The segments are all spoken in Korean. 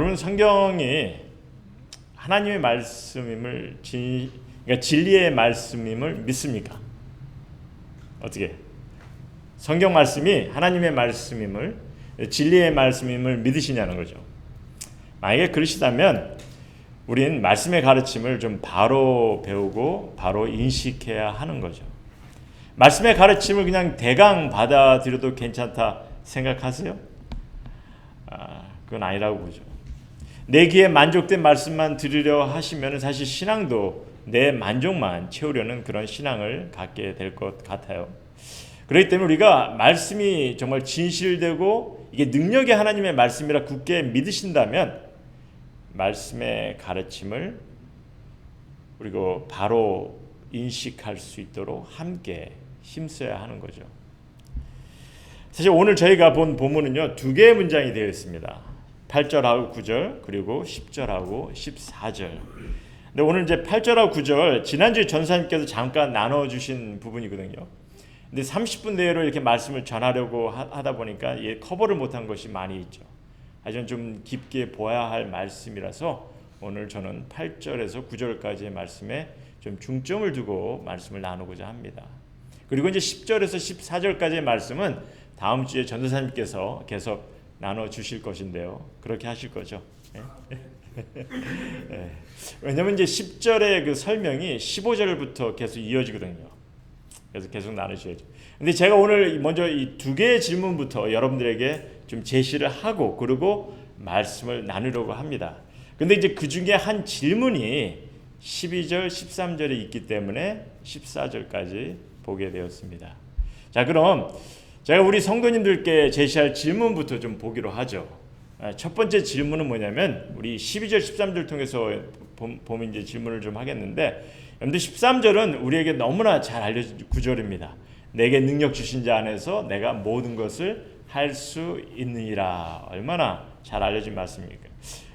여러분 성경이 하나님의 말씀임을 그러니까 진리의 말씀임을 믿습니까? 어떻게? 성경 말씀이 하나님의 말씀임을 진리의 말씀임을 믿으시냐는 거죠. 만약에 그러시다면 우린 말씀의 가르침을 좀 바로 배우고 바로 인식해야 하는 거죠. 말씀의 가르침을 그냥 대강 받아들여도 괜찮다 생각하세요? 그건 아니라고 보죠. 내 귀에 만족된 말씀만 들으려 하시면 사실 신앙도 내 만족만 채우려는 그런 신앙을 갖게 될 것 같아요. 그렇기 때문에 우리가 말씀이 정말 진실되고 이게 능력의 하나님의 말씀이라 굳게 믿으신다면 말씀의 가르침을 그리고 바로 인식할 수 있도록 함께 힘써야 하는 거죠. 사실 오늘 저희가 본 본문은요, 두 개의 문장이 되어 있습니다. 8절하고 9절 그리고 10절하고 14절. 근데 오늘 이제 8절하고 9절 지난주에 전사님께서 잠깐 나눠주신 부분이거든요. 근데 30분 내로 이렇게 말씀을 전하려고 하다 보니까 커버를 못한 것이 많이 있죠. 하지만 좀 깊게 보아야 할 말씀이라서 오늘 저는 8절에서 9절까지의 말씀에 좀 중점을 두고 말씀을 나누고자 합니다. 그리고 이제 10절에서 14절까지의 말씀은 다음 주에 전도사님께서 계속 나눠주실 것인데요. 그렇게 하실 거죠. 네. 왜냐하면 이제 10절의 그 설명이 15절부터 계속 이어지거든요. 그래서 계속 나누셔야죠. 근데 제가 오늘 먼저 이 두 개의 질문부터 여러분들에게 좀 제시를 하고 그리고 말씀을 나누려고 합니다. 근데 이제 그 중에 한 질문이 12절, 13절에 있기 때문에 14절까지 보게 되었습니다. 자, 그럼 제가 우리 성도님들께 제시할 질문부터 좀 보기로 하죠. 첫 번째 질문은 뭐냐면 우리 12절, 13절 통해서 보면 이제 질문을 좀 하겠는데, 여러분들 13절은 우리에게 너무나 잘 알려진 구절입니다. 내게 능력 주신 자 안에서 내가 모든 것을 할 수 있느니라. 얼마나 잘 알려진 말씀입니까?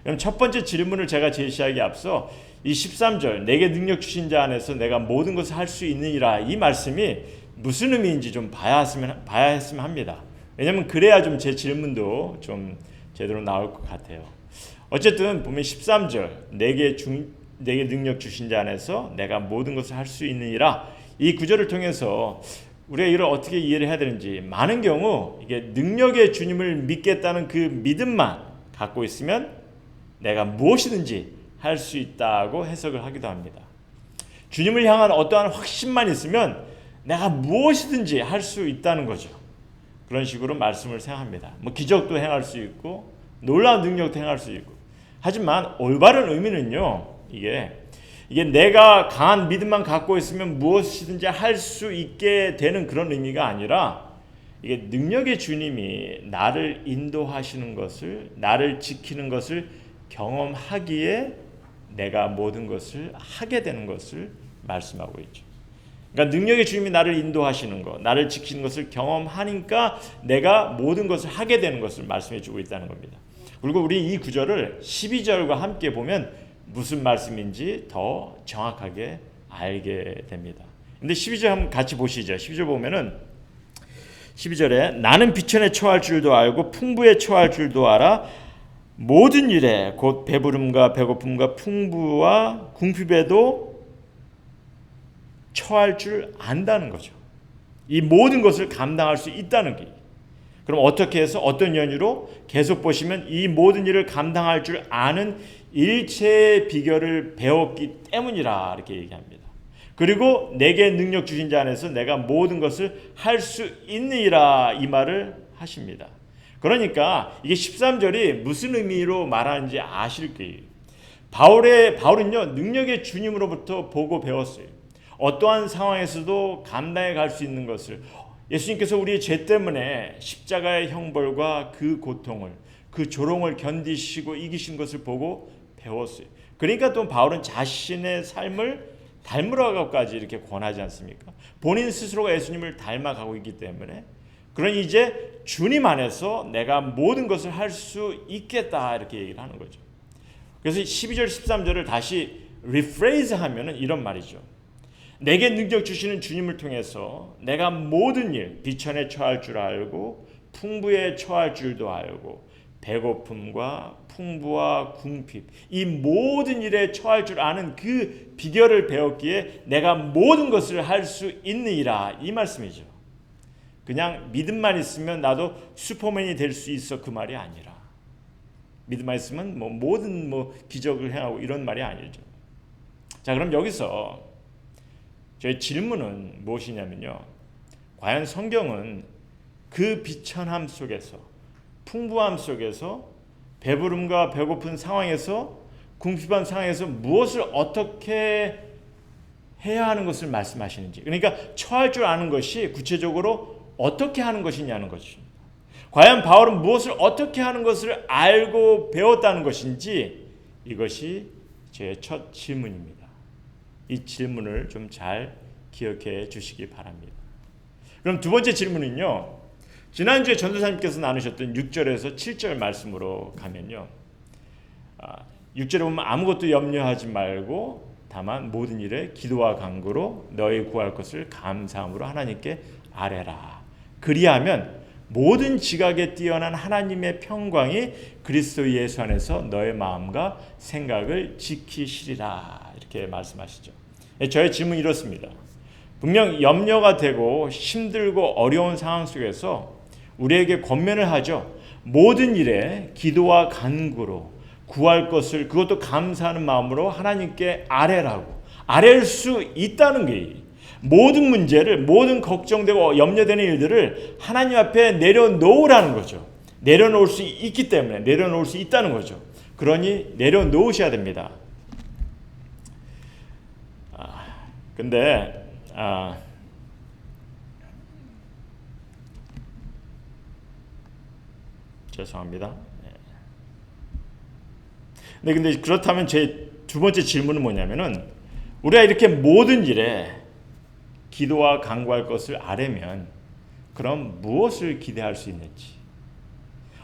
그럼 첫 번째 질문을 제가 제시하기에 앞서 이 13절 내게 능력 주신 자 안에서 내가 모든 것을 할 수 있느니라, 이 말씀이 무슨 의미인지 좀 봐야 했으면 합니다. 왜냐하면 그래야 좀 제 질문도 좀 제대로 나올 것 같아요. 어쨌든 보면 13절 내게 능력 주신 자 안에서 내가 모든 것을 할 수 있느니라, 이 구절을 통해서 우리가 이걸 어떻게 이해를 해야 되는지, 많은 경우 이게 능력의 주님을 믿겠다는 그 믿음만 갖고 있으면 내가 무엇이든지 할 수 있다고 해석을 하기도 합니다. 주님을 향한 어떠한 확신만 있으면 내가 무엇이든지 할 수 있다는 거죠. 그런 식으로 말씀을 생각합니다. 뭐 기적도 행할 수 있고 놀라운 능력도 행할 수 있고. 하지만 올바른 의미는요, 이게 내가 강한 믿음만 갖고 있으면 무엇이든지 할 수 있게 되는 그런 의미가 아니라, 이게 능력의 주님이 나를 인도하시는 것을, 나를 지키는 것을 경험하기에 내가 모든 것을 하게 되는 것을 말씀하고 있죠. 그러니까 능력의 주님이 나를 인도하시는 것, 나를 지키는 것을 경험하니까 내가 모든 것을 하게 되는 것을 말씀해 주고 있다는 겁니다. 그리고 우리 이 구절을 12절과 함께 보면 무슨 말씀인지 더 정확하게 알게 됩니다. 근데 12절 한번 같이 보시죠. 12절 보면은 12절에 나는 비천에 처할 줄도 알고 풍부에 처할 줄도 알아 모든 일에 곧 배부름과 배고픔과 풍부와 궁핍에도 처할 줄 안다는 거죠. 이 모든 것을 감당할 수 있다는 게. 그럼 어떻게 해서 어떤 연유로? 계속 보시면 이 모든 일을 감당할 줄 아는 일체의 비결을 배웠기 때문이라 이렇게 얘기합니다. 그리고 내게 능력 주신 자 안에서 내가 모든 것을 할 수 있느니라, 이 말을 하십니다. 그러니까 이게 13절이 무슨 의미로 말하는지 아실 거예요. 바울은요, 능력의 주님으로부터 보고 배웠어요. 어떠한 상황에서도 감당해 갈 수 있는 것을, 예수님께서 우리의 죄 때문에 십자가의 형벌과 그 고통을, 그 조롱을 견디시고 이기신 것을 보고 배웠어요. 그러니까 또 바울은 자신의 삶을 닮으라고까지 이렇게 권하지 않습니까? 본인 스스로가 예수님을 닮아가고 있기 때문에, 그러니 이제 주님 안에서 내가 모든 것을 할 수 있겠다, 이렇게 얘기를 하는 거죠. 그래서 12절 13절을 다시 리프레이즈 하면은 이런 말이죠. 내게 능력 주시는 주님을 통해서 내가 모든 일, 비천에 처할 줄 알고 풍부에 처할 줄도 알고 배고픔과 풍부와 궁핍, 이 모든 일에 처할 줄 아는 그 비결을 배웠기에 내가 모든 것을 할 수 있느니라, 이 말씀이죠. 그냥 믿음만 있으면 나도 슈퍼맨이 될 수 있어, 그 말이 아니라, 믿음만 있으면 모든 기적을 행하고 이런 말이 아니죠. 자, 그럼 여기서 저희 질문은 무엇이냐면요, 과연 성경은 그 비천함 속에서, 풍부함 속에서, 배부름과 배고픈 상황에서, 궁핍한 상황에서 무엇을 어떻게 해야 하는 것을 말씀하시는지, 그러니까 처할 줄 아는 것이 구체적으로 어떻게 하는 것이냐는 것입니다. 과연 바울은 무엇을 어떻게 하는 것을 알고 배웠다는 것인지, 이것이 제 첫 질문입니다. 이 질문을 좀 잘 기억해 주시기 바랍니다. 그럼 두 번째 질문은요, 지난주에 전도사님께서 나누셨던 6절에서 7절 말씀으로 가면요, 6절에 보면 아무것도 염려하지 말고 다만 모든 일에 기도와 간구로 너희 구할 것을 감사함으로 하나님께 아뢰라. 그리하면 모든 지각에 뛰어난 하나님의 평강이 그리스도 예수 안에서 너의 마음과 생각을 지키시리라, 이렇게 말씀하시죠. 저의 질문이 이렇습니다. 분명 염려가 되고 힘들고 어려운 상황 속에서 우리에게 권면을 하죠. 모든 일에 기도와 간구로 구할 것을, 그것도 감사하는 마음으로 하나님께 아뢰라고, 아뢰일 수 있다는 게, 모든 문제를, 모든 걱정되고 염려되는 일들을 하나님 앞에 내려놓으라는 거죠. 내려놓을 수 있기 때문에 내려놓을 수 있다는 거죠. 그러니 내려놓으셔야 됩니다. 근데 죄송합니다. 근데 그렇다면 제 두 번째 질문은 뭐냐면은, 우리가 이렇게 모든 일에 기도와 간구할 것을 아뢰면 그럼 무엇을 기대할 수 있는지,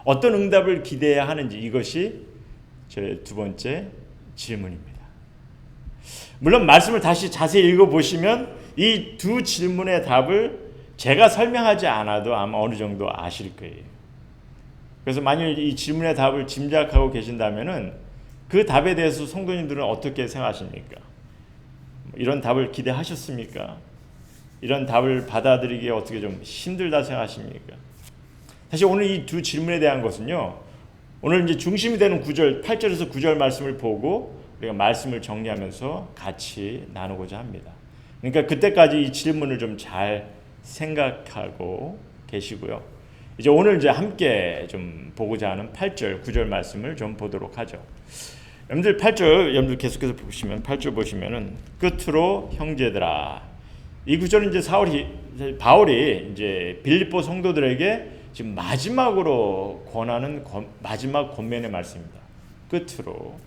어떤 응답을 기대해야 하는지, 이것이 제 두 번째 질문입니다. 물론 말씀을 다시 자세히 읽어보시면 이 두 질문의 답을 제가 설명하지 않아도 아마 어느 정도 아실 거예요. 그래서 만일 이 질문의 답을 짐작하고 계신다면은 그 답에 대해서 성도님들은 어떻게 생각하십니까? 이런 답을 기대하셨습니까? 이런 답을 받아들이기에 어떻게 좀 힘들다 생각하십니까? 사실 오늘 이 두 질문에 대한 것은요, 오늘 이제 중심이 되는 9절, 8절에서 9절 말씀을 보고 우리가 말씀을 정리하면서 같이 나누고자 합니다. 그러니까 그때까지 이 질문을 좀 잘 생각하고 계시고요. 이제 오늘 이제 함께 좀 보고자 하는 8절, 9절 말씀을 좀 보도록 하죠. 여러분들 8절, 여러분들 계속해서 보시면 8절 보시면은 끝으로 형제들아, 이 구절은 이제 바울이 이제 빌립보 성도들에게 지금 마지막으로 권하는 마지막 권면의 말씀입니다. 끝으로.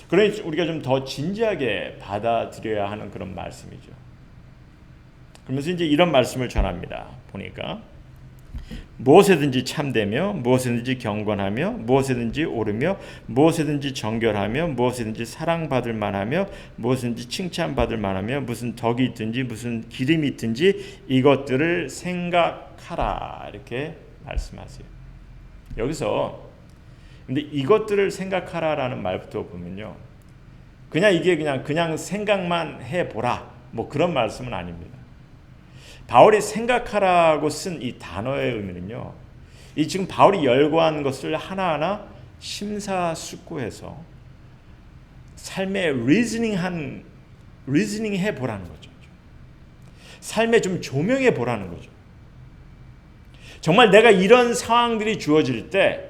그러니 우리가 좀 더 진지하게 받아들여야 하는 그런 말씀이죠. 그러면서 이제 이런 말씀을 전합니다. 보니까 무엇에든지 참되며 무엇에든지 경건하며 무엇에든지 옳으며 무엇에든지 정결하며 무엇에든지 사랑받을 만하며 무엇에든지 칭찬받을 만하며 무슨 덕이 있든지 무슨 기름이 있든지 이것들을 생각하라, 이렇게 말씀하세요. 여기서 근데 이것들을 생각하라라는 말부터 보면요, 그냥 이게 그냥 생각만 해보라, 그런 말씀은 아닙니다. 바울이 생각하라고 쓴 이 단어의 의미는요, 이 지금 바울이 열거한 것을 하나하나 심사숙고해서 삶에 리즈닝 해보라는 거죠. 삶에 좀 조명해 보라는 거죠. 정말 내가 이런 상황들이 주어질 때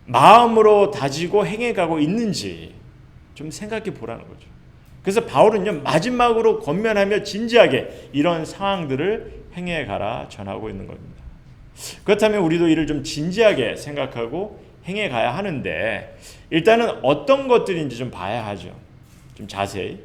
마음으로 다지고 행해가고 있는지 좀 생각해 보라는 거죠. 그래서 바울은요, 마지막으로 권면하며 진지하게 이런 상황들을 행해가라 전하고 있는 겁니다. 그렇다면 우리도 이를 좀 진지하게 생각하고 행해가야 하는데, 일단은 어떤 것들인지 좀 봐야 하죠. 좀 자세히.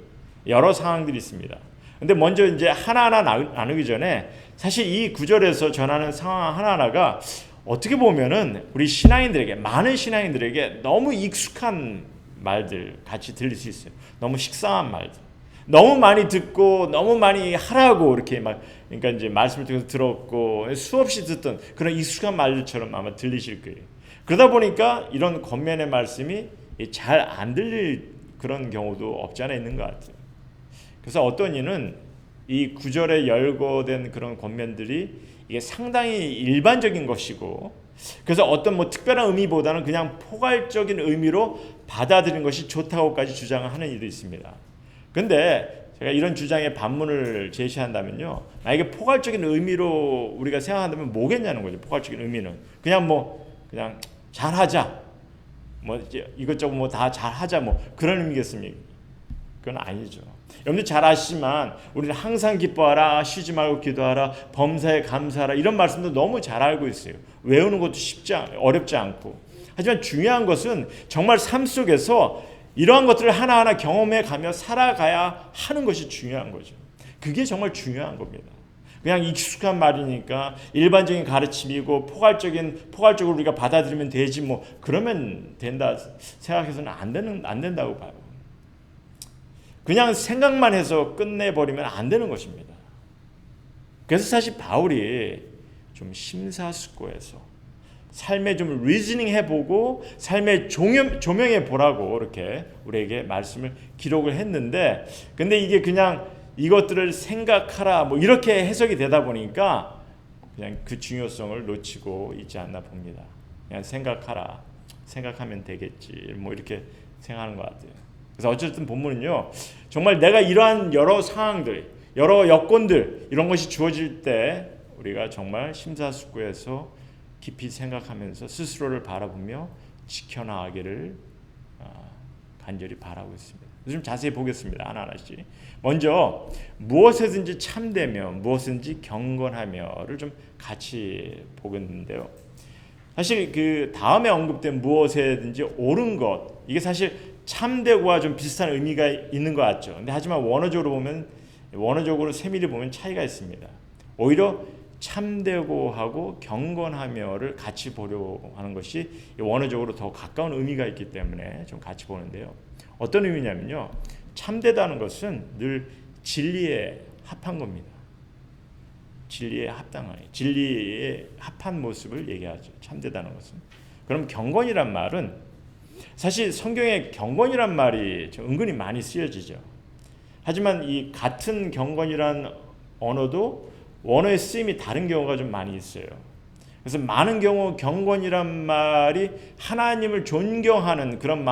여러 상황들이 있습니다. 근데 먼저 이제 하나하나 나누기 전에 사실 이 구절에서 전하는 상황 하나하나가 어떻게 보면은 우리 신앙인들에게, 많은 신앙인들에게 너무 익숙한 말들 같이 들릴 수 있어요. 너무 식상한 말들, 너무 많이 듣고 너무 많이 하라고 이렇게 그러니까 이제 말씀을 통해서 들었고 수없이 듣던 그런 익숙한 말들처럼 아마 들리실 거예요. 그러다 보니까 이런 권면의 말씀이 잘 안 들릴 그런 경우도 없지 않아 있는 것 같아요. 그래서 어떤 이는 이 구절에 열거된 그런 권면들이 이게 상당히 일반적인 것이고, 그래서 어떤 뭐 특별한 의미보다는 그냥 포괄적인 의미로 받아들이는 것이 좋다고까지 주장하는 이도 있습니다. 그런데 제가 이런 주장에 반문을 제시한다면요, 만약에 포괄적인 의미로 우리가 생각한다면 뭐겠냐는 거죠. 포괄적인 의미는 그냥 잘하자, 뭐 이것저것 뭐 다 잘하자, 뭐 그런 의미겠습니까? 그건 아니죠. 여러분들 잘 아시지만 우리는 항상 기뻐하라, 쉬지 말고 기도하라, 범사에 감사하라, 이런 말씀도 너무 잘 알고 있어요. 외우는 것도 어렵지 않고. 하지만 중요한 것은 정말 삶 속에서 이러한 것들을 하나하나 경험해 가며 살아가야 하는 것이 중요한 거죠. 그게 정말 중요한 겁니다. 그냥 익숙한 말이니까 일반적인 가르침이고 포괄적으로 우리가 받아들이면 되지, 뭐 그러면 된다 생각해서는 안 된다고 봐요. 그냥 생각만 해서 끝내버리면 안 되는 것입니다. 그래서 사실 바울이 좀 심사숙고해서 삶에 좀 리즈닝 해보고 삶에 조명해 보라고 이렇게 우리에게 말씀을 기록을 했는데, 근데 이게 그냥 이것들을 생각하라 뭐 이렇게 해석이 되다 보니까 그냥 그 중요성을 놓치고 있지 않나 봅니다. 그냥 생각하라, 생각하면 되겠지, 뭐 이렇게 생각하는 것 같아요. 그래서 어쨌든 본문은요, 정말 내가 이러한 여러 상황들, 여러 여건들, 이런 것이 주어질 때 우리가 정말 심사숙고해서 깊이 생각하면서 스스로를 바라보며 지켜나가기를 간절히 바라고 있습니다. 좀 자세히 보겠습니다. 하나하나씩. 먼저 무엇에든지 참되며 무엇든지 경건하며를 좀 같이 보겠는데요. 사실 그 다음에 언급된 무엇에든지 옳은 것, 이게 사실 참되고와 좀 비슷한 의미가 있는 것 같죠. 근데 하지만 원어적으로 세밀히 보면 차이가 있습니다. 오히려 참되고 하고 경건하며를 같이 보려고 하는 것이 원어적으로 더 가까운 의미가 있기 때문에 좀 같이 보는데요. 어떤 의미냐면요, 참되다는 것은 늘 진리에 합한 겁니다. 진리에 합한 모습을 얘기하죠. 참되다는 것은. 그럼 경건이란 말은, 사실 성경에 경건이란 말이 은근히 많이 쓰여지죠. 하지만 이 같은 경건이란 언어도 원어의 쓰임이 다른 경우가 좀 많이 있어요. 그래서 많은 경우 경건이란 말이 하나님을 존경하는 그런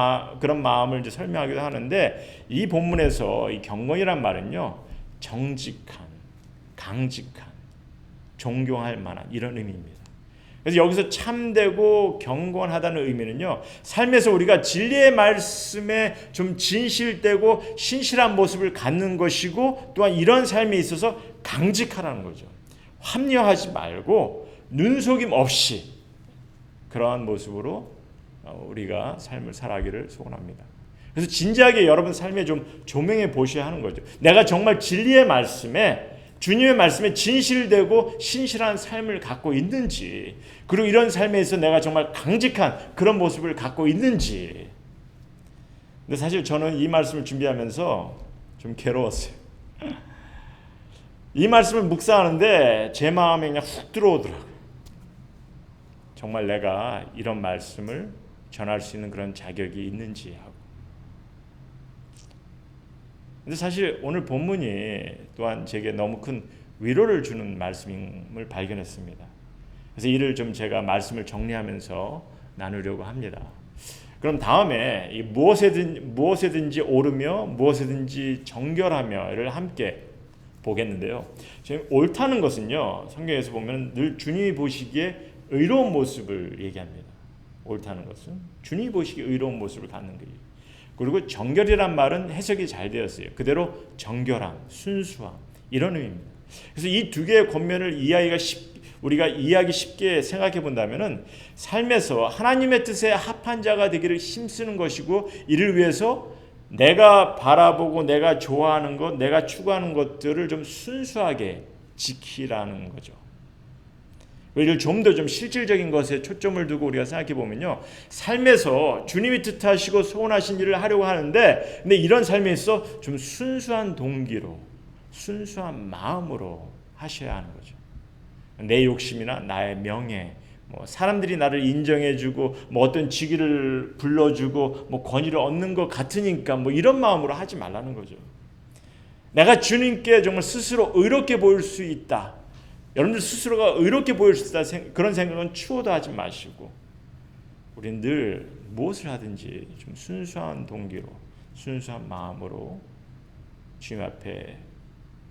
마음을 이제 설명하기도 하는데, 이 본문에서 이 경건이란 말은요, 정직한, 강직한, 존경할 만한 이런 의미입니다. 그래서 여기서 참되고 경건하다는 의미는요, 삶에서 우리가 진리의 말씀에 좀 진실되고 신실한 모습을 갖는 것이고, 또한 이런 삶에 있어서 강직하라는 거죠. 합리화하지 말고 눈속임 없이 그러한 모습으로 우리가 삶을 살아가기를 소원합니다. 그래서 진지하게 여러분 삶에 좀 조명해 보셔야 하는 거죠. 내가 정말 진리의 말씀에, 주님의 말씀에 진실되고 신실한 삶을 갖고 있는지, 그리고 이런 삶에서 내가 정말 강직한 그런 모습을 갖고 있는지. 근데 사실 저는 이 말씀을 준비하면서 좀 괴로웠어요. 이 말씀을 묵상하는데 제 마음에 그냥 훅 들어오더라고요. 정말 내가 이런 말씀을 전할 수 있는 그런 자격이 있는지 하고. 근데 사실 오늘 본문이 또한 제게 너무 큰 위로를 주는 말씀임을 발견했습니다. 그래서 이를 좀 제가 말씀을 정리하면서 나누려고 합니다. 그럼 다음에 이 무엇에든지 오르며 무엇에든지 정결하며를 함께 보겠는데요. 지금 옳다는 것은요, 성경에서 보면 늘 주님이 보시기에 의로운 모습을 얘기합니다. 옳다는 것은 주님이 보시기에 의로운 모습을 갖는 거예요. 그리고 정결이란 말은 해석이 잘 되었어요. 그대로 정결함, 순수함, 이런 의미입니다. 그래서 이 두 개의 권면을 우리가 이해하기 쉽게 생각해 본다면은, 삶에서 하나님의 뜻에 합한 자가 되기를 힘쓰는 것이고, 이를 위해서 내가 바라보고 내가 좋아하는 것, 내가 추구하는 것들을 좀 순수하게 지키라는 거죠. 이를 좀 더 좀 실질적인 것에 초점을 두고 우리가 생각해 보면요, 삶에서 주님이 뜻하시고 소원하신 일을 하려고 하는데, 근데 이런 삶에 있어 좀 순수한 동기로, 순수한 마음으로 하셔야 하는 거죠. 내 욕심이나 나의 명예, 뭐 사람들이 나를 인정해주고 뭐 어떤 직위를 불러주고 뭐 권위를 얻는 것 같으니까 뭐 이런 마음으로 하지 말라는 거죠. 내가 주님께 정말 스스로 의롭게 보일 수 있다. 여러분들 스스로가 의롭게 보일 수 있다. 그런 생각은 추호도 하지 마시고 우리는 늘 무엇을 하든지 좀 순수한 동기로 순수한 마음으로 주님 앞에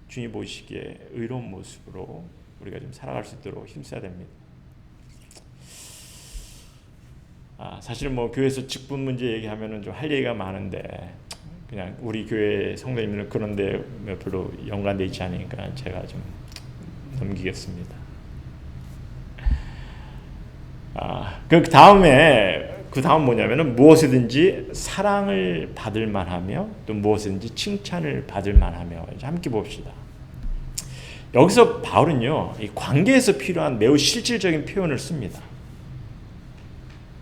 주님 보시기에 의로운 모습으로 우리가 좀 살아갈 수 있도록 힘써야 됩니다. 사실은 뭐 교회에서 직분 문제 얘기하면은 좀 할 얘기가 많은데 그냥 우리 교회 성도님들은 그런데 별로 연관돼 있지 않으니까 제가 좀 넘기겠습니다. 그 다음 뭐냐면은 무엇이든지 사랑을 받을 만하며 또 무엇이든지 칭찬을 받을 만하며 함께 봅시다. 여기서 바울은요, 이 관계에서 필요한 매우 실질적인 표현을 씁니다.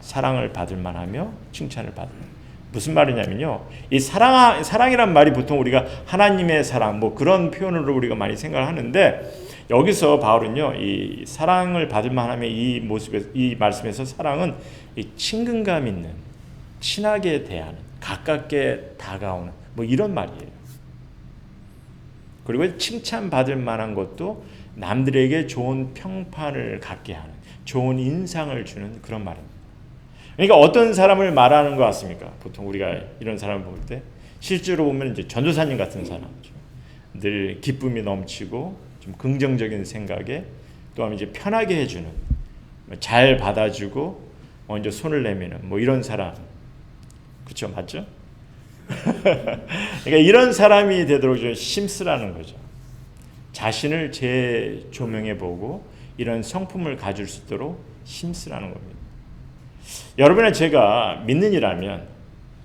사랑을 받을 만하며 칭찬을 받을 만하며. 무슨 말이냐면요, 이 사랑이란 말이 보통 우리가 하나님의 사랑 뭐 그런 표현으로 우리가 많이 생각을 하는데 여기서 바울은요, 이 사랑을 받을 만하며 이 말씀에서 사랑은 이 친근감 있는, 친하게 대하는, 가깝게 다가오는 뭐 이런 말이에요. 그리고 칭찬받을 만한 것도 남들에게 좋은 평판을 갖게 하는, 좋은 인상을 주는 그런 말입니다. 그러니까 어떤 사람을 말하는 것 같습니까? 보통 우리가 이런 사람을 볼 때 실제로 보면 이제 전도사님 같은 사람이죠. 늘 기쁨이 넘치고 좀 긍정적인 생각에 또한 이제 편하게 해주는, 잘 받아주고 먼저 손을 내미는 뭐 이런 사람, 그렇죠, 맞죠? 그러니까 이런 사람이 되도록 좀 힘쓰라는 거죠. 자신을 재조명해 보고 이런 성품을 가질 수 있도록 힘쓰라는 겁니다. 여러분의 제가 믿는 이라면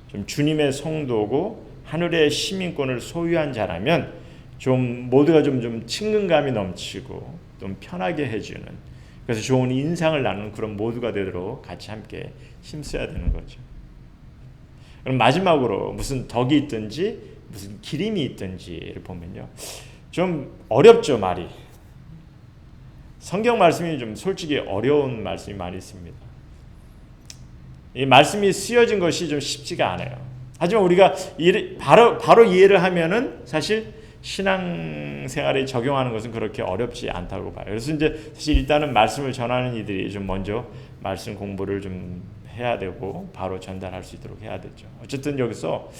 좀 주님의 성도고 하늘의 시민권을 소유한 자라면 좀 모두가 좀 친근감이 넘치고 좀 편하게 해주는, 그래서 좋은 인상을 나누는 그런 모두가 되도록 같이 함께 힘써야 되는 거죠. 그럼 마지막으로 무슨 덕이 있든지 무슨 기림이 있든지를 보면요, 좀 어렵죠, 말이. 성경 말씀이 좀 솔직히 어려운 말씀이 많이 있습니다. 이 말씀이 쓰여진 것이 좀 쉽지가 않아요. 하지만 우리가 바로 이해를 하면은 사실 신앙생활에 적용하는 것은 그렇게 어렵지 않다고 봐요. 그래서 이제 사실 일단은 말씀을 전하는 이들이 좀 먼저 말씀 공부를 좀 해야 되고 바로 전달할 수 있도록 해야 되죠. 어쨌든 여기서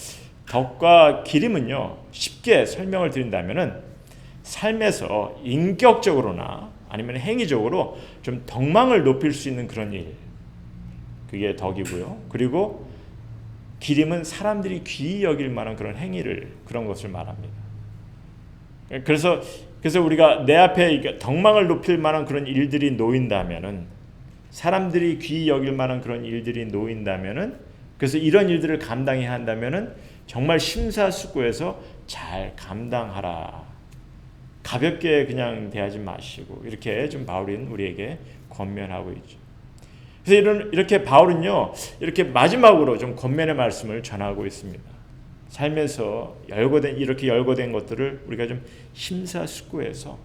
덕과 기림은요, 쉽게 설명을 드린다면은 삶에서 인격적으로나 아니면 행위적으로 좀 덕망을 높일 수 있는 그런 일, 그게 덕이고요. 그리고 기림은 사람들이 귀히 여길 만한 그런 행위를, 그런 것을 말합니다. 그래서 우리가 내 앞에 덕망을 높일 만한 그런 일들이 놓인다면은, 사람들이 귀히 여길 만한 그런 일들이 놓인다면은, 그래서 이런 일들을 감당해야 한다면은 정말 심사숙고해서 잘 감당하라. 가볍게 그냥 대하지 마시고, 이렇게 좀 바울은 우리에게 권면하고 있죠. 그래서 이렇게 바울은요, 이렇게 마지막으로 좀 권면의 말씀을 전하고 있습니다. 삶에서 이렇게 열거된 것들을 우리가 좀 심사숙고해서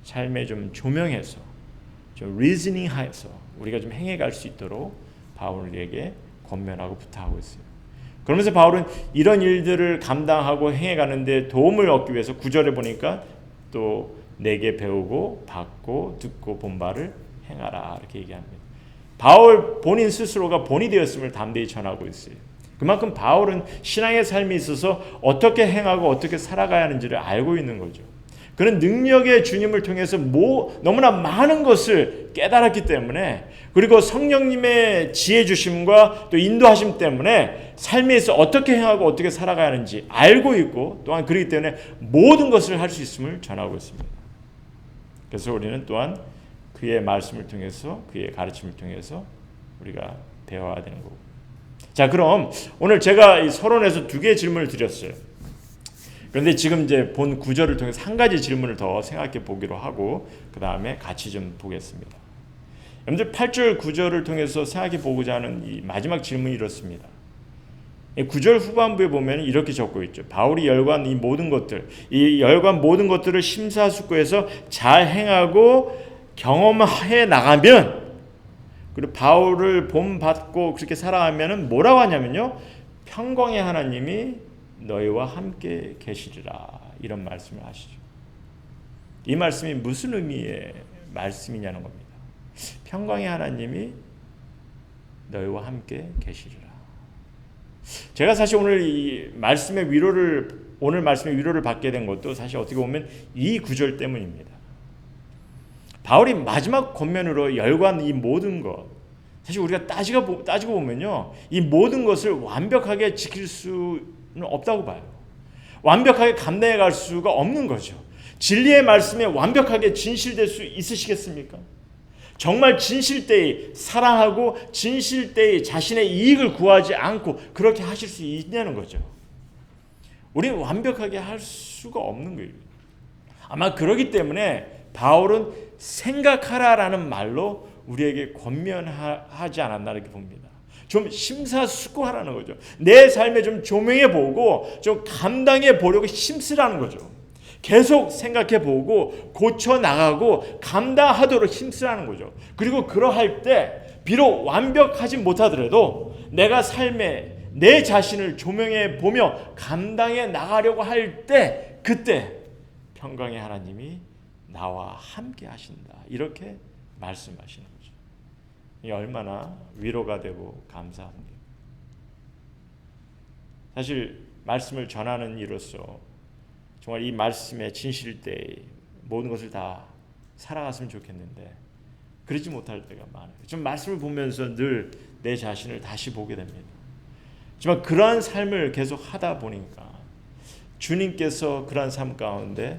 삶에 좀 조명해서 좀 리즈닝해서 우리가 좀 행해갈 수 있도록 바울에게 권면하고 부탁하고 있어요. 그러면서 바울은 이런 일들을 감당하고 행해가는데 도움을 얻기 위해서 9절에 보니까 또 내게 배우고 받고 듣고 본 바를 행하라, 이렇게 얘기합니다. 바울 본인 스스로가 본이 되었음을 담대히 전하고 있어요. 그만큼 바울은 신앙의 삶에 있어서 어떻게 행하고 어떻게 살아가야 하는지를 알고 있는 거죠. 그는 능력의 주님을 통해서 너무나 많은 것을 깨달았기 때문에, 그리고 성령님의 지혜 주심과 또 인도하심 때문에 삶에서 어떻게 행하고 어떻게 살아가야 하는지 알고 있고, 또한 그렇기 때문에 모든 것을 할 수 있음을 전하고 있습니다. 그래서 우리는 또한 그의 말씀을 통해서, 그의 가르침을 통해서 우리가 배워야 되는 거고. 자, 그럼 오늘 제가 이 서론에서 2개의 질문을 드렸어요. 그런데 지금 이제 본 구절을 통해서 한 가지 질문을 더 생각해 보기로 하고 그 다음에 같이 좀 보겠습니다. 여러분들 8절 9절을 통해서 생각해 보고자 하는 이 마지막 질문이 이렇습니다. 9절 후반부에 보면 이렇게 적고 있죠. 바울이 열거한 이 모든 것들을 심사숙고해서 잘 행하고 경험해 나가면 그리고 바울을 본받고 그렇게 살아가면은 뭐라고 하냐면요, 평강의 하나님이 너희와 함께 계시리라, 이런 말씀을 하시죠. 이 말씀이 무슨 의미의 말씀이냐는 겁니다. 평강의 하나님이 너희와 함께 계시리라. 제가 사실 오늘 이 말씀의 위로를 받게 된 것도 사실 어떻게 보면 이 구절 때문입니다. 바울이 마지막 권면으로 열관 이 모든 것, 사실 우리가 따지고 보면요, 이 모든 것을 완벽하게 지킬 수는 없다고 봐요. 완벽하게 감당해 갈 수가 없는 거죠. 진리의 말씀에 완벽하게 진실될 수 있으시겠습니까? 정말 진실되이 사랑하고 진실되이 자신의 이익을 구하지 않고 그렇게 하실 수 있냐는 거죠. 우리는 완벽하게 할 수가 없는 거예요. 아마 그러기 때문에 바울은 생각하라라는 말로 우리에게 권면하지 않았나 이렇게 봅니다. 좀 심사숙고하라는 거죠. 내 삶에 좀 조명해 보고 좀 감당해 보려고 힘쓰라는 거죠. 계속 생각해 보고 고쳐 나가고 감당하도록 힘쓰라는 거죠. 그리고 그러할 때 비록 완벽하지 못하더라도 내가 삶에 내 자신을 조명해 보며 감당해 나가려고 할 때, 그때 평강의 하나님이 나와 함께 하신다, 이렇게 말씀하시는 거죠. 이게 얼마나 위로가 되고 감사합니다. 사실 말씀을 전하는 이로서 정말 이 말씀의 진실되이 모든 것을 다 살아갔으면 좋겠는데 그러지 못할 때가 많아요. 좀 말씀을 보면서 늘 내 자신을 다시 보게 됩니다. 하지만 그러한 삶을 계속 하다 보니까 주님께서 그러한 삶 가운데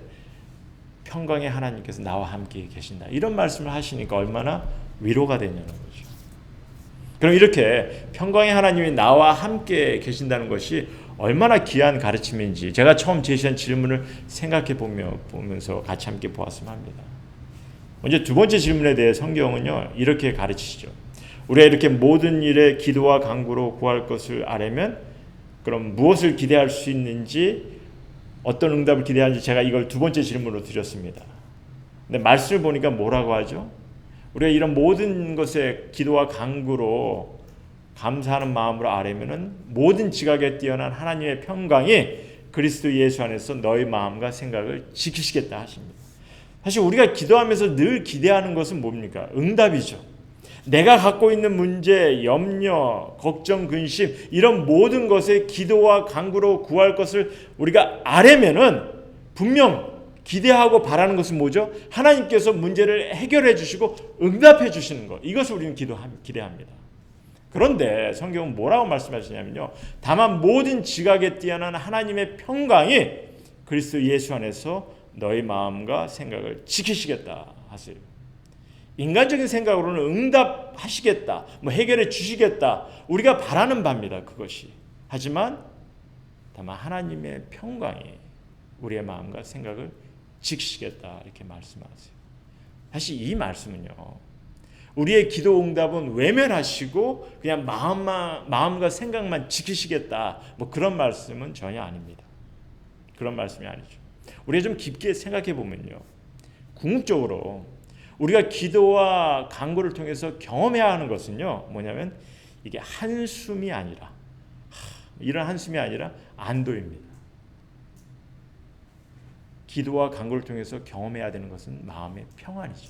평강의 하나님께서 나와 함께 계신다, 이런 말씀을 하시니까 얼마나 위로가 되냐는 거죠. 그럼 이렇게 평강의 하나님이 나와 함께 계신다는 것이 얼마나 귀한 가르침인지 제가 처음 제시한 질문을 생각해 보면서 같이 함께 보았으면 합니다. 먼저 두 번째 질문에 대해 성경은요, 이렇게 가르치시죠. 우리가 이렇게 모든 일에 기도와 간구로 구할 것을 아려면 그럼 무엇을 기대할 수 있는지, 어떤 응답을 기대하는지 제가 이걸 두 번째 질문으로 드렸습니다. 근데 말씀을 보니까 뭐라고 하죠? 우리가 이런 모든 것에 기도와 간구로 감사하는 마음으로 아뢰면은 모든 지각에 뛰어난 하나님의 평강이 그리스도 예수 안에서 너희 마음과 생각을 지키시겠다 하십니다. 사실 우리가 기도하면서 늘 기대하는 것은 뭡니까? 응답이죠. 내가 갖고 있는 문제, 염려, 걱정, 근심, 이런 모든 것에 기도와 간구로 구할 것을 우리가 아뢰면은 분명 기대하고 바라는 것은 뭐죠? 하나님께서 문제를 해결해 주시고 응답해 주시는 것, 이것을 우리는 기대합니다. 그런데 성경은 뭐라고 말씀하시냐면요, 다만 모든 지각에 뛰어난 하나님의 평강이 그리스도 예수 안에서 너희 마음과 생각을 지키시겠다 하세요. 인간적인 생각으로는 응답하시겠다, 해결해 주시겠다, 우리가 바라는 바입니다, 그것이. 하지만 다만 하나님의 평강이 우리의 마음과 생각을 지키시겠다, 이렇게 말씀하세요. 사실 이 말씀은요, 우리의 기도 응답은 외면하시고 그냥 마음과 생각만 지키시겠다, 그런 말씀은 전혀 아닙니다. 그런 말씀이 아니죠. 우리가 좀 깊게 생각해 보면요, 궁극적으로 우리가 기도와 간구를 통해서 경험해야 하는 것은요, 뭐냐면 이게 한숨이 아니라, 이런 한숨이 아니라 안도입니다. 기도와 간구를 통해서 경험해야 되는 것은 마음의 평안이죠.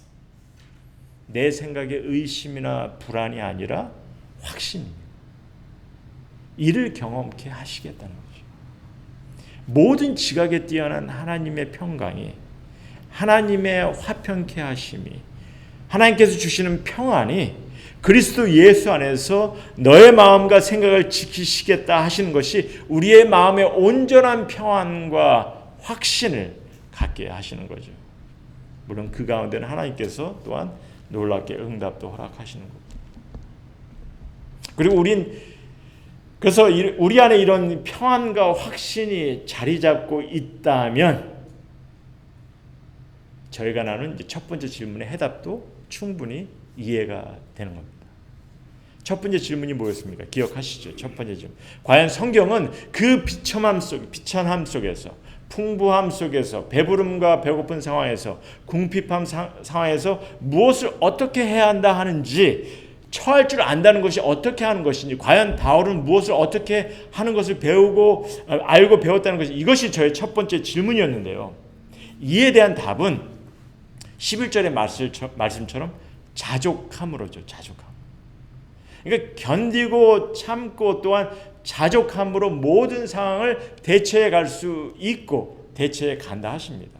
내 생각의 의심이나 불안이 아니라 확신입니다. 이를 경험케 하시겠다는 거죠. 모든 지각에 뛰어난 하나님의 평강이, 하나님의 화평케 하심이, 하나님께서 주시는 평안이 그리스도 예수 안에서 너의 마음과 생각을 지키시겠다 하시는 것이 우리의 마음의 온전한 평안과 확신을 갖게 하시는 거죠. 물론 그 가운데는 하나님께서 또한 놀랍게 응답도 허락하시는 겁니다. 그리고 그래서 우리 안에 이런 평안과 확신이 자리 잡고 있다면 저희가 나눈 첫 번째 질문의 해답도 충분히 이해가 되는 겁니다. 첫 번째 질문이 뭐였습니까? 기억하시죠? 첫 번째 질문. 과연 성경은 그 비천함 속에서, 풍부함 속에서, 배부름과 배고픈 상황에서, 궁핍함 상황에서 무엇을 어떻게 해야 한다 하는지 처할 줄 안다는 것이 어떻게 하는 것인지, 과연 바울은 무엇을 어떻게 하는 것을 배우고 알고 배웠다는 것이, 이것이 저의 첫 번째 질문이었는데요. 이에 대한 답은 11절의 말씀처럼 자족함으로죠. 자족함. 그러니까 견디고 참고 또한 자족함으로 모든 상황을 대처해 갈 수 있고 대처해 간다 하십니다.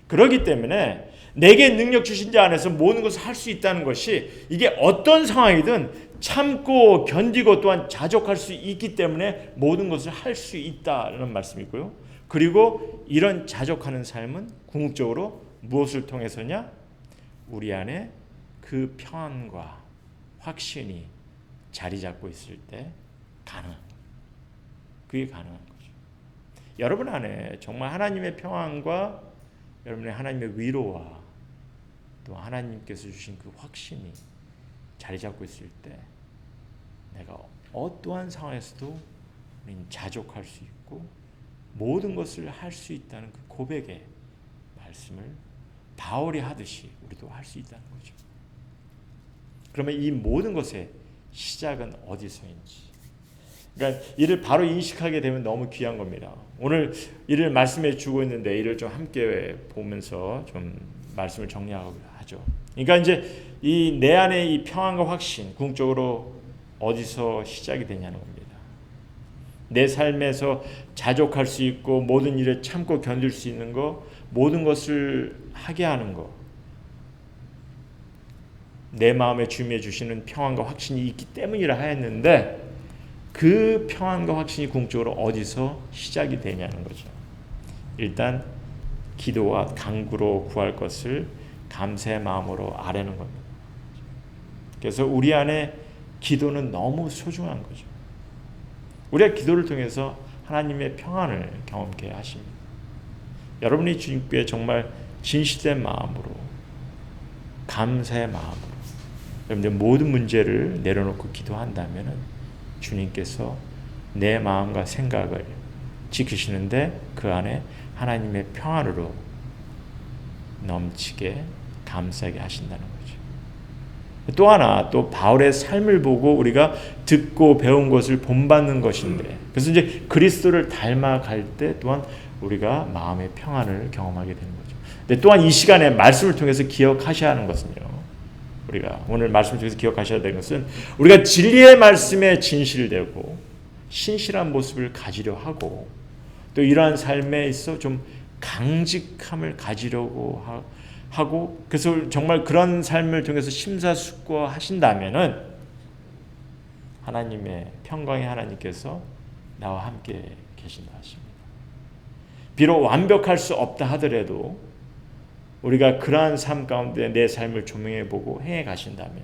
그렇기 때문에 내게 능력 주신 자 안에서 모든 것을 할 수 있다는 것이, 이게 어떤 상황이든 참고 견디고 또한 자족할 수 있기 때문에 모든 것을 할 수 있다는 말씀이고요. 그리고 이런 자족하는 삶은 궁극적으로 무엇을 통해서냐? 우리 안에 그 평안과 확신이 자리 잡고 있을 때 가능한 거예요. 그게 가능한 거죠. 여러분 안에 정말 하나님의 평안과 여러분의 하나님의 위로와 또 하나님께서 주신 그 확신이 자리 잡고 있을 때 내가 어떠한 상황에서도 우리는 자족할 수 있고 모든 것을 할 수 있다는 그 고백의 말씀을 바울이 하듯이 우리도 할 수 있다는 거죠. 그러면 이 모든 것의 시작은 어디서인지, 그러니까 이를 바로 인식하게 되면 너무 귀한 겁니다. 오늘 이를 말씀해 주고 있는데 이를 좀 함께 보면서 좀 말씀을 정리하고 하죠. 그러니까 이제 이 내 안에 이 평안과 확신, 궁극적으로 어디서 시작이 되냐는 겁니다. 내 삶에서 자족할 수 있고 모든 일을 참고 견딜 수 있는 거, 모든 것을 하게 하는 거, 내 마음에 주님이 주시는 평안과 확신이 있기 때문이라 하였는데, 그 평안과 확신이 궁극적으로 어디서 시작이 되냐는 거죠. 일단 기도와 간구로 구할 것을 감사의 마음으로 아뢰는 겁니다. 그래서 우리 안에 기도는 너무 소중한 거죠. 우리가 기도를 통해서 하나님의 평안을 경험케 하십니다. 여러분이 주님께 정말 진실된 마음으로, 감사의 마음으로 여러분들 모든 문제를 내려놓고 기도한다면 주님께서 내 마음과 생각을 지키시는데 그 안에 하나님의 평안으로 넘치게 감싸게 하신다는 거죠. 또 하나, 또 바울의 삶을 보고 우리가 듣고 배운 것을 본받는 것인데, 그래서 이제 그리스도를 닮아갈 때 또한 우리가 마음의 평안을 경험하게 되는 거죠. 근데 또한 이 시간에 말씀을 통해서 기억하셔야 하는 것은요, 우리가 오늘 말씀을 통해서 기억하셔야 되는 것은 우리가 진리의 말씀에 진실되고 신실한 모습을 가지려 하고, 또 이러한 삶에 있어 좀 강직함을 가지려고 하고, 그래서 정말 그런 삶을 통해서 심사숙고하신다면은 하나님의 평강의 하나님께서 나와 함께 계신다 하십니다. 비록 완벽할 수 없다 하더라도 우리가 그러한 삶 가운데 내 삶을 조명해 보고 행해 가신다면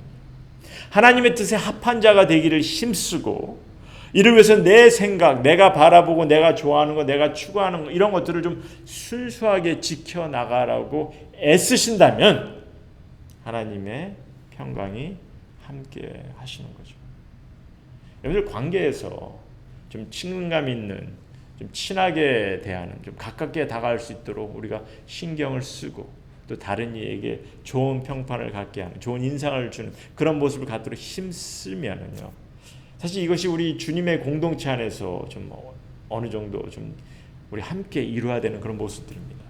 하나님의 뜻에 합한 자가 되기를 힘쓰고, 이를 위해서 내 생각, 내가 바라보고 내가 좋아하는 거, 내가 추구하는 거, 이런 것들을 좀 순수하게 지켜나가라고 애쓰신다면 하나님의 평강이 함께 하시는 거죠. 여러분들 관계에서 좀 친근감 있는, 좀 친하게 대하는, 좀 가깝게 다가갈 수 있도록 우리가 신경을 쓰고 또 다른 이에게 좋은 평판을 갖게 하는, 좋은 인상을 주는 그런 모습을 갖도록 힘쓰면은요, 사실 이것이 우리 주님의 공동체 안에서 좀 어느 정도 좀 우리 함께 이루어야 되는 그런 모습들입니다.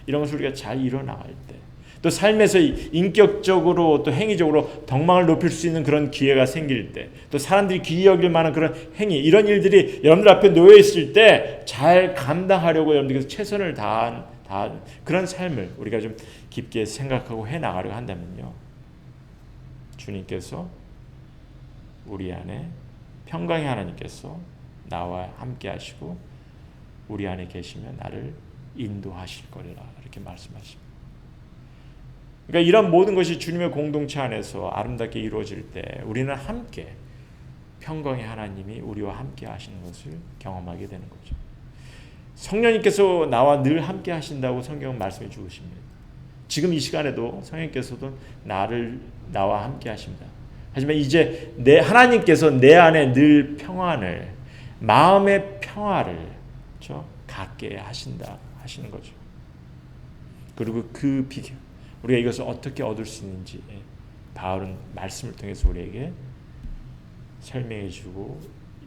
이런 것을 우리가 잘 이뤄나갈 때, 또 삶에서 인격적으로 또 행위적으로 덕망을 높일 수 있는 그런 기회가 생길 때, 또 사람들이 귀히 여길 만한 그런 행위, 이런 일들이 여러분들 앞에 놓여 있을 때 잘 감당하려고 여러분들께서 최선을 다한 그런 삶을 우리가 좀 깊게 생각하고 해나가려고 한다면요, 주님께서 우리 안에 평강의 하나님께서 나와 함께 하시고 우리 안에 계시면 나를 인도하실 거리라, 이렇게 말씀하십니다. 그러니까 이런 모든 것이 주님의 공동체 안에서 아름답게 이루어질 때 우리는 함께 평강의 하나님이 우리와 함께 하시는 것을 경험하게 되는 거죠. 성령님께서 나와 늘 함께 하신다고 성경은 말씀해 주십니다. 지금 이 시간에도 성령님께서도 나와 함께 하십니다. 하지만 이제 하나님께서 내 안에 늘 평안을, 마음의 평화를 갖게 하시는 거죠. 그리고 그 비결, 우리가 이것을 어떻게 얻을 수 있는지 바울은 말씀을 통해서 우리에게 설명해 주고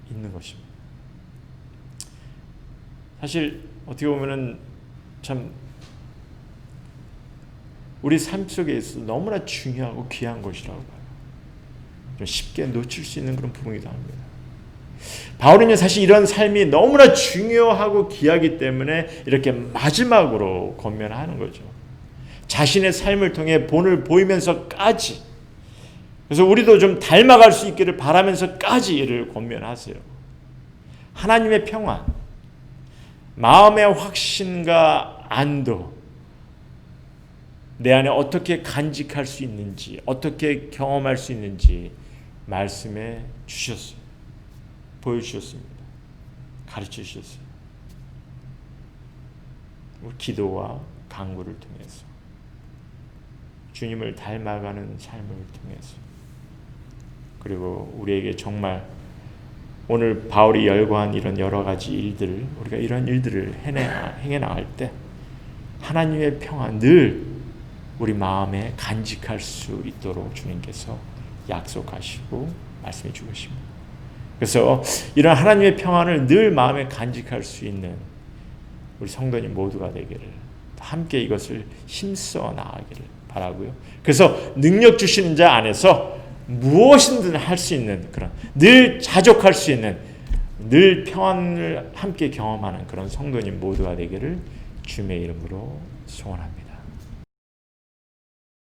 있는 것입니다. 사실 어떻게 보면은 참 우리 삶 속에 있어서 너무나 중요하고 귀한 것이라고 봐요. 좀 쉽게 놓칠 수 있는 그런 부분이기도 합니다. 바울은 사실 이런 삶이 너무나 중요하고 귀하기 때문에 이렇게 마지막으로 권면하는 거죠. 자신의 삶을 통해 본을 보이면서까지, 그래서 우리도 좀 닮아갈 수 있기를 바라면서까지 이를 권면하세요. 하나님의 평안, 마음의 확신과 안도, 내 안에 어떻게 간직할 수 있는지, 어떻게 경험할 수 있는지 말씀해 주셨어요. 보여주셨습니다. 가르쳐 주셨어요. 기도와 간구를 통해서, 주님을 닮아가는 삶을 통해서, 그리고 우리에게 정말 오늘 바울이 열거한 이런 여러 가지 일들을, 우리가 이런 일들을 행해 나갈 때 하나님의 평안 늘 우리 마음에 간직할 수 있도록 주님께서 약속하시고 말씀해 주십니다. 그래서 이런 하나님의 평안을 늘 마음에 간직할 수 있는 우리 성도님 모두가 되기를, 함께 이것을 힘써 나가기를 바라고요. 그래서 능력 주시는 자 안에서 무엇이든 할 수 있는 그런, 늘 자족할 수 있는, 늘 평안을 함께 경험하는 그런 성도님 모두가 되기를 주님의 이름으로 소원합니다.